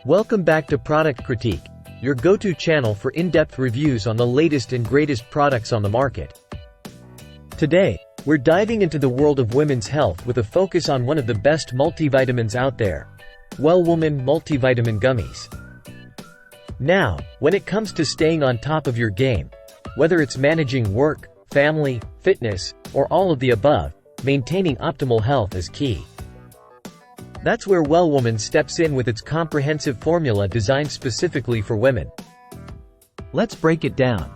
Welcome back to Product Critique, your go-to channel for in-depth reviews on the latest and greatest products on the market. Today, we're diving into the world of women's health with a focus on one of the best multivitamins out there, Well Woman Multivitamin Gummies. Now, when it comes to staying on top of your game, whether it's managing work, family, fitness, or all of the above, maintaining optimal health is key. That's where Well Woman steps in with its comprehensive formula designed specifically for women. Let's break it down.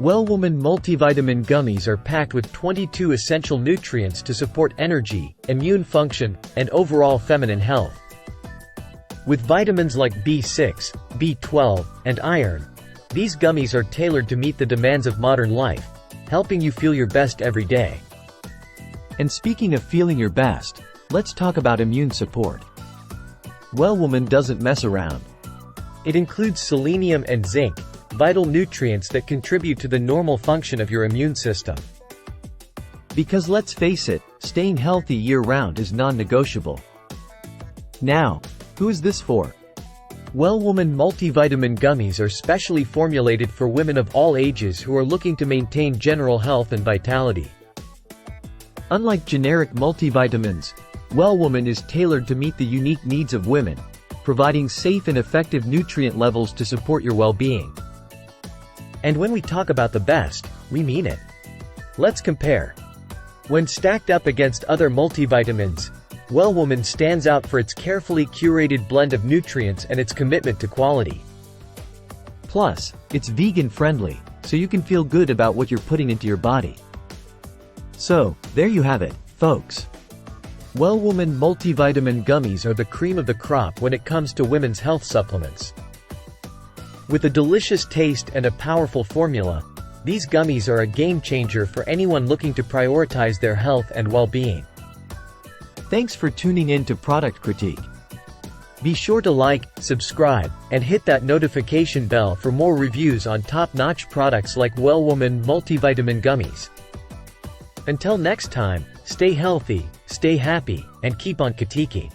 Well Woman Multivitamin Gummies are packed with 22 essential nutrients to support energy, immune function, and overall feminine health. With vitamins like B6, B12, and iron, these gummies are tailored to meet the demands of modern life, helping you feel your best every day. And speaking of feeling your best, let's talk about immune support. Well Woman doesn't mess around. It includes selenium and zinc, vital nutrients that contribute to the normal function of your immune system. Because let's face it, staying healthy year-round is non-negotiable. Now, who is this for? Well Woman Multivitamin Gummies are specially formulated for women of all ages who are looking to maintain general health and vitality. Unlike generic multivitamins, Well Woman is tailored to meet the unique needs of women, providing safe and effective nutrient levels to support your well-being. And when we talk about the best, we mean it. Let's compare. When stacked up against other multivitamins, Well Woman stands out for its carefully curated blend of nutrients and its commitment to quality. Plus, it's vegan-friendly, so you can feel good about what you're putting into your body. So, there you have it, folks. Well Woman Multivitamin Gummies are the cream of the crop when it comes to women's health supplements. With a delicious taste and a powerful formula, these gummies are a game-changer for anyone looking to prioritize their health and well-being. Thanks for tuning in to Product Critique. Be sure to like, subscribe, and hit that notification bell for more reviews on top-notch products like Well Woman Multivitamin Gummies. Until next time, stay healthy, stay happy, and keep on critiquing.